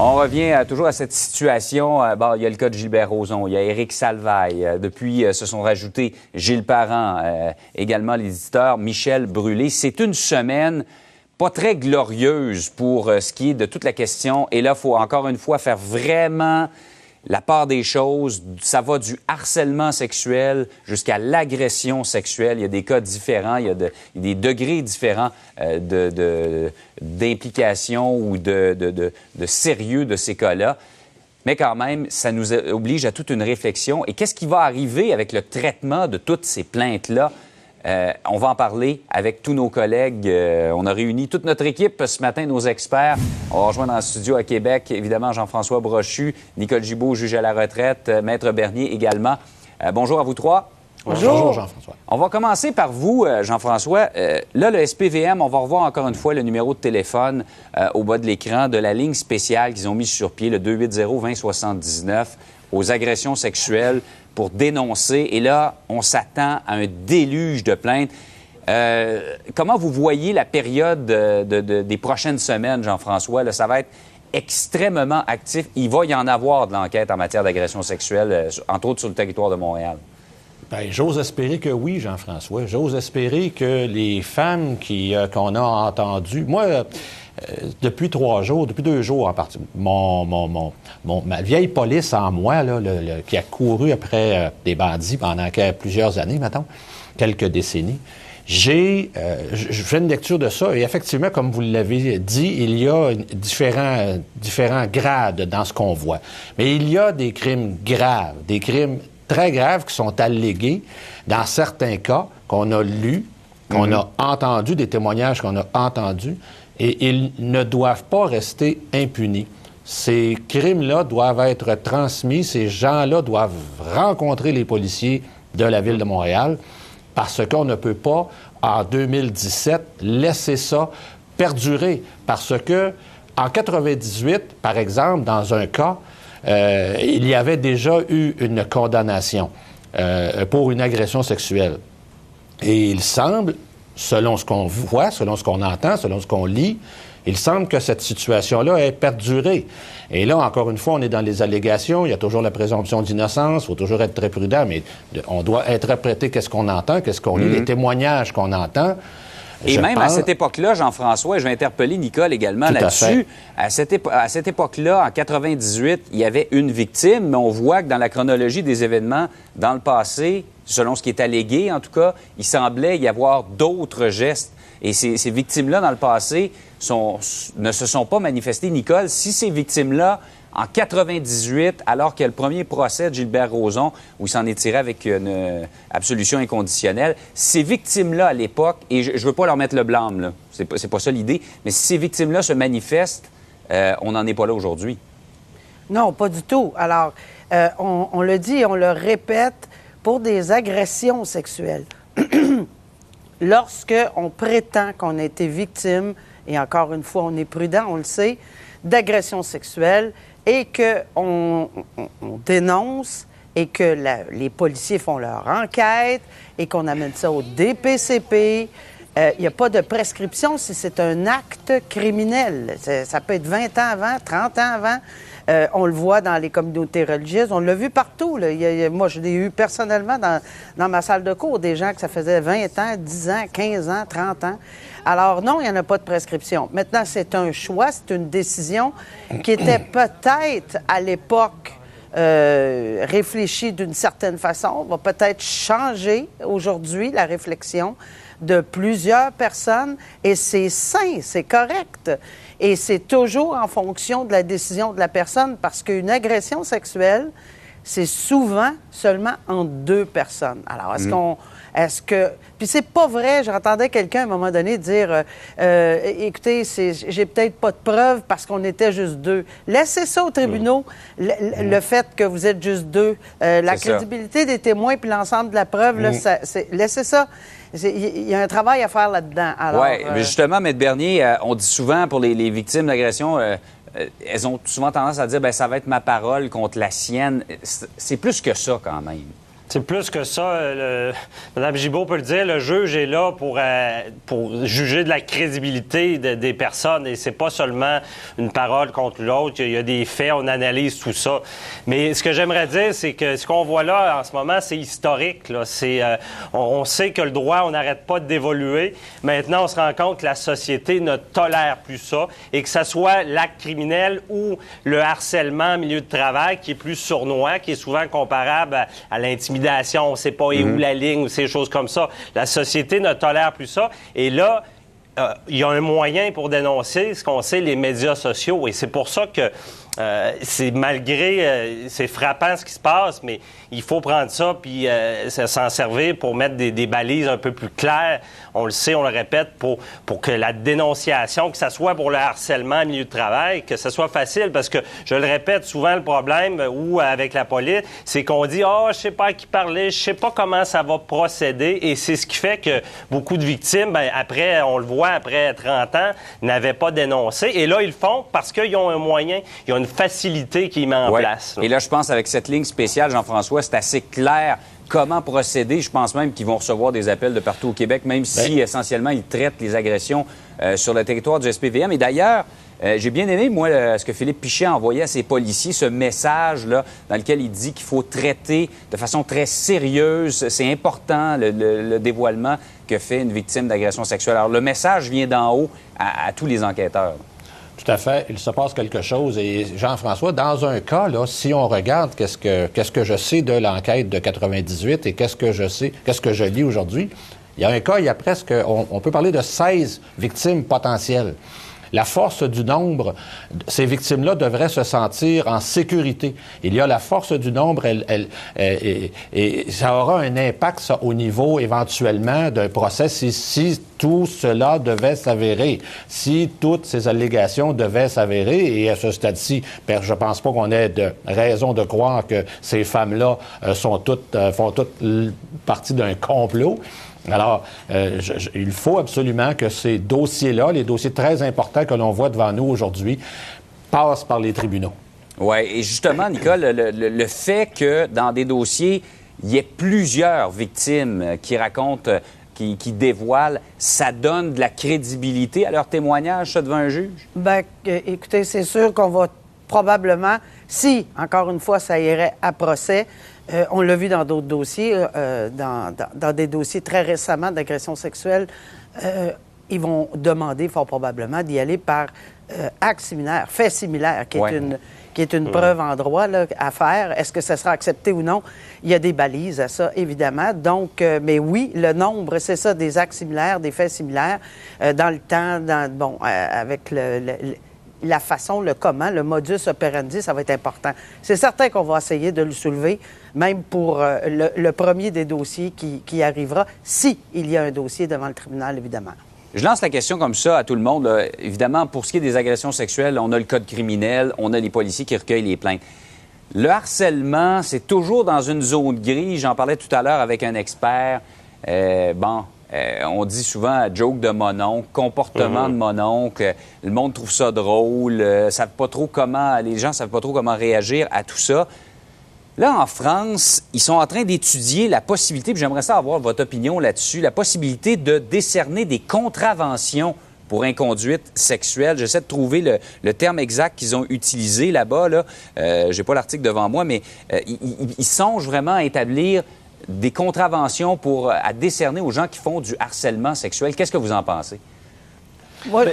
On revient toujours à cette situation. Il y a le cas de Gilbert Rozon, il y a Éric Salvaille. Depuis, se sont rajoutés Gilles Parent, également l'éditeur Michel Brûlé. C'est une semaine pas très glorieuse pour ce qui est de toute la question. Et là, il faut encore une fois faire vraiment la part des choses. Ça va du harcèlement sexuel jusqu'à l'agression sexuelle. Il y a des cas différents, il y a des degrés différents d'implication ou de sérieux de ces cas-là. Mais quand même, ça nous oblige à toute une réflexion. Et qu'est-ce qui va arriver avec le traitement de toutes ces plaintes-là? On va en parler avec tous nos collègues. On a réuni toute notre équipe ce matin, nos experts. On va rejoindre dans le studio à Québec, évidemment, Jean-François Brochu, Nicole Gibault, juge à la retraite, Maître Bernier également. Bonjour à vous trois. Bonjour, Jean-François. On va commencer par vous, Jean-François. Là, le SPVM, on va revoir encore une fois le numéro de téléphone au bas de l'écran de la ligne spéciale qu'ils ont mise sur pied, le 280-2079, aux agressions sexuelles pour dénoncer. Et là, on s'attend à un déluge de plaintes. Comment vous voyez la période des prochaines semaines, Jean-François? Là, ça va être extrêmement actif. Il va y en avoir de l'enquête en matière d'agression sexuelle, entre autres sur le territoire de Montréal. Bien, j'ose espérer que oui, Jean-François. J'ose espérer que les femmes qu'on a entendues... Moi, depuis 3 jours, depuis 2 jours en partie, ma vieille police en moi, là, qui a couru après des bandits pendant plusieurs années, mettons, quelques décennies, je fais une lecture de ça et effectivement, comme vous l'avez dit, il y a différents grades dans ce qu'on voit. Mais il y a des crimes graves, des crimes très graves qui sont allégués dans certains cas qu'on a lus, qu'on a entendus, des témoignages qu'on a entendus, et ils ne doivent pas rester impunis. Ces crimes-là doivent être transmis, ces gens-là doivent rencontrer les policiers de la Ville de Montréal parce qu'on ne peut pas, en 2017, laisser ça perdurer. Parce que, en 98, par exemple, dans un cas, il y avait déjà eu une condamnation pour une agression sexuelle. Et il semble, selon ce qu'on voit, selon ce qu'on entend, selon ce qu'on lit, il semble que cette situation-là ait perduré. Et là, encore une fois, on est dans les allégations. Il y a toujours la présomption d'innocence. Il faut toujours être très prudent, mais on doit interpréter qu'est-ce qu'on entend, qu'est-ce qu'on lit, les témoignages qu'on entend. Et même à cette époque-là, Jean-François, et je vais interpeller Nicole également là-dessus, à cette époque-là, en 98, il y avait une victime, mais on voit que dans la chronologie des événements, dans le passé, selon ce qui est allégué en tout cas, il semblait y avoir d'autres gestes. Et ces victimes-là, dans le passé, ne se sont pas manifestées. Nicole, si ces victimes-là, en 98, alors qu'il y a le premier procès de Gilbert Rozon, où il s'en est tiré avec une absolution inconditionnelle, ces victimes-là, à l'époque, et je ne veux pas leur mettre le blâme, là, c'est pas ça l'idée, mais si ces victimes-là se manifestent, on n'en est pas là aujourd'hui. Non, pas du tout. Alors, on le dit et on le répète, pour des agressions sexuelles, lorsque on prétend qu'on a été victime, et encore une fois, on est prudent, on le sait, d'agressions sexuelles, et qu'on dénonce et que les policiers font leur enquête et qu'on amène ça au DPCP. Il n'y a pas de prescription si c'est un acte criminel. Ça peut être 20 ans avant, 30 ans avant. On le voit dans les communautés religieuses. On l'a vu partout. Là. Moi, je l'ai eu personnellement dans ma salle de cours, des gens que ça faisait 20 ans, 10 ans, 15 ans, 30 ans. Alors non, il n'y en a pas de prescription. Maintenant, c'est un choix, c'est une décision qui était peut-être à l'époque réfléchie d'une certaine façon, va peut-être changer aujourd'hui la réflexion de plusieurs personnes, et c'est sain, c'est correct. Et c'est toujours en fonction de la décision de la personne, parce qu'une agression sexuelle, c'est souvent seulement entre 2 personnes. Alors, est-ce que... Puis c'est pas vrai, j'entendais quelqu'un à un moment donné dire écoutez, j'ai peut-être pas de preuves parce qu'on était juste 2. Laissez ça aux tribunaux, le fait que vous êtes juste 2. La crédibilité des témoins puis l'ensemble de la preuve, là, laissez ça. Il y a un travail à faire là-dedans. Oui, mais justement, Maître Bernier, on dit souvent pour les victimes d'agression, elles ont souvent tendance à dire ça va être ma parole contre la sienne. C'est plus que ça, quand même. C'est plus que ça. Mme Gibault peut le dire, le juge est là pour juger de la crédibilité des personnes. Et c'est pas seulement une parole contre l'autre. Il y a des faits, on analyse tout ça. Mais ce que j'aimerais dire, c'est que ce qu'on voit là en ce moment, c'est historique. Là. On sait que le droit, on n'arrête pas d'évoluer. Maintenant, on se rend compte que la société ne tolère plus ça. Et que ce soit l'acte criminel ou le harcèlement en milieu de travail qui est plus sournois, qui est souvent comparable à l'intimidation. On ne sait pas où la ligne ou ces choses comme ça. La société ne tolère plus ça. Et là, il y a un moyen pour dénoncer ce qu'on sait, les médias sociaux. Et c'est pour ça que c'est frappant ce qui se passe, mais il faut prendre ça puis s'en servir pour mettre des balises un peu plus claires. On le sait, on le répète, pour que la dénonciation, que ce soit pour le harcèlement en milieu de travail, que ce soit facile, parce que, je le répète, souvent le problème, ou avec la police, c'est qu'on dit « Ah, je sais pas à qui parler, je sais pas comment ça va procéder », et c'est ce qui fait que beaucoup de victimes, après, on le voit, après 30 ans, n'avaient pas dénoncé, et là, ils le font parce qu'ils ont un moyen, ils ont une facilité qui met en place. Et là, je pense, avec cette ligne spéciale, Jean-François, c'est assez clair comment procéder. Je pense même qu'ils vont recevoir des appels de partout au Québec, même si, essentiellement, ils traitent les agressions sur le territoire du SPVM. Et d'ailleurs, j'ai bien aimé, moi, ce que Philippe Pichet a envoyé à ses policiers, ce message-là, dans lequel il dit qu'il faut traiter de façon très sérieuse. C'est important, le dévoilement que fait une victime d'agression sexuelle. Alors, le message vient d'en haut à tous les enquêteurs. Tout à fait. Il se passe quelque chose. Et Jean-François, dans un cas, là, si on regarde qu'est-ce que je sais de l'enquête de 98 et qu'est-ce que je lis aujourd'hui, il y a un cas, il y a presque, on peut parler de 16 victimes potentielles. La force du nombre, ces victimes-là devraient se sentir en sécurité. Il y a la force du nombre, et ça aura un impact, ça, au niveau, éventuellement, d'un procès si tout cela devait s'avérer, si toutes ces allégations devaient s'avérer. Et à ce stade-ci, je pense pas qu'on ait de raison de croire que ces femmes-là font toutes partie d'un complot. Alors, il faut absolument que ces dossiers-là, les dossiers très importants que l'on voit devant nous aujourd'hui, passent par les tribunaux. Oui, et justement, Nicole, le fait que dans des dossiers, il y ait plusieurs victimes qui racontent, qui dévoilent, ça donne de la crédibilité à leur témoignage, ça, devant un juge? Bien, écoutez, c'est sûr qu'on va probablement, si, encore une fois, ça irait à procès, on l'a vu dans d'autres dossiers, dans des dossiers très récemment d'agression sexuelle, ils vont demander fort probablement d'y aller par acte similaire, fait similaire, qui est une preuve en droit là, à faire. Est-ce que ça sera accepté ou non? Il y a des balises à ça, évidemment. Donc, mais oui, le nombre, c'est ça, des actes similaires, des faits similaires, dans le temps, avec la façon, le comment, le modus operandi, ça va être important. C'est certain qu'on va essayer de le soulever, même pour le premier des dossiers qui arrivera, si il y a un dossier devant le tribunal, évidemment. Je lance la question comme ça à tout le monde. Là. Évidemment, pour ce qui est des agressions sexuelles, on a le code criminel, on a les policiers qui recueillent les plaintes. Le harcèlement, c'est toujours dans une zone grise. J'en parlais tout à l'heure avec un expert. On dit souvent joke de mononcle, comportement de mononcle. Le monde trouve ça drôle. Les gens ne savent pas trop comment réagir à tout ça. Là, en France, ils sont en train d'étudier la possibilité, puis j'aimerais ça avoir votre opinion là-dessus, la possibilité de décerner des contraventions pour inconduite sexuelle. J'essaie de trouver le terme exact qu'ils ont utilisé là-bas. Là. J'ai pas l'article devant moi, mais ils songent vraiment à établir des contraventions à décerner aux gens qui font du harcèlement sexuel. Qu'est-ce que vous en pensez? Moi,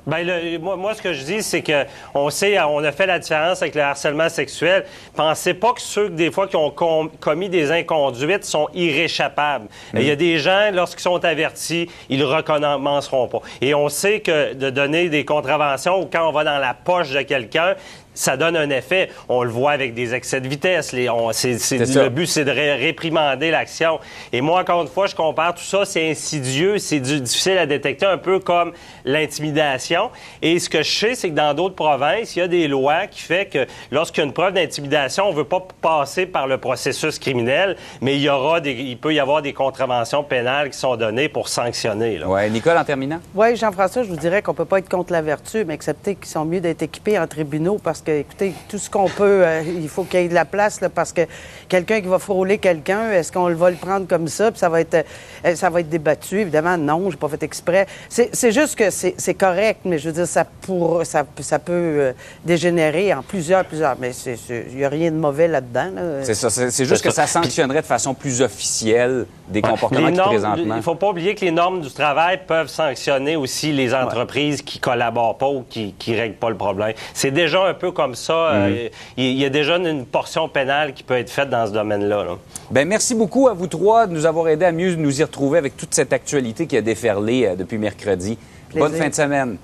Moi, ce que je dis, c'est que on a fait la différence avec le harcèlement sexuel. Pensez pas que ceux, des fois, qui ont commis des inconduites sont irréchappables. Il y a des gens, lorsqu'ils sont avertis, ils recommenceront pas. Et on sait que de donner des contraventions ou quand on va dans la poche de quelqu'un, ça donne un effet. On le voit avec des excès de vitesse. Le but, c'est de réprimander l'action. Et moi, encore une fois, je compare tout ça. C'est insidieux, c'est difficile à détecter, un peu comme l'intimidation. Et ce que je sais, c'est que dans d'autres provinces, il y a des lois qui font que lorsqu'il y a une preuve d'intimidation, on ne veut pas passer par le processus criminel, mais il peut y avoir des contraventions pénales qui sont données pour sanctionner. Oui. Nicole, en terminant? Oui, Jean-François, je vous dirais qu'on ne peut pas être contre la vertu, mais accepter qu'ils sont mieux d'être équipés en tribunaux parce parce que, écoutez, tout ce qu'on peut, il faut qu'il y ait de la place, là, parce que quelqu'un qui va frôler quelqu'un, est-ce qu'on va le prendre comme ça, puis ça va être débattu? Évidemment, non, j'ai pas fait exprès. C'est juste que c'est correct, mais je veux dire, ça peut dégénérer en plusieurs, mais il n'y a rien de mauvais là-dedans. Là. C'est ça, c'est juste que ça sanctionnerait de façon plus officielle des comportements qui présentement... Il ne faut pas oublier que les normes du travail peuvent sanctionner aussi les entreprises qui collaborent pas ou qui règlent pas le problème. C'est déjà un peu comme ça. Il y a déjà une portion pénale qui peut être faite dans ce domaine-là. Là. Bien, merci beaucoup à vous trois de nous avoir aidés à mieux nous y retrouver avec toute cette actualité qui a déferlé depuis mercredi. Plaisir. Bonne fin de semaine.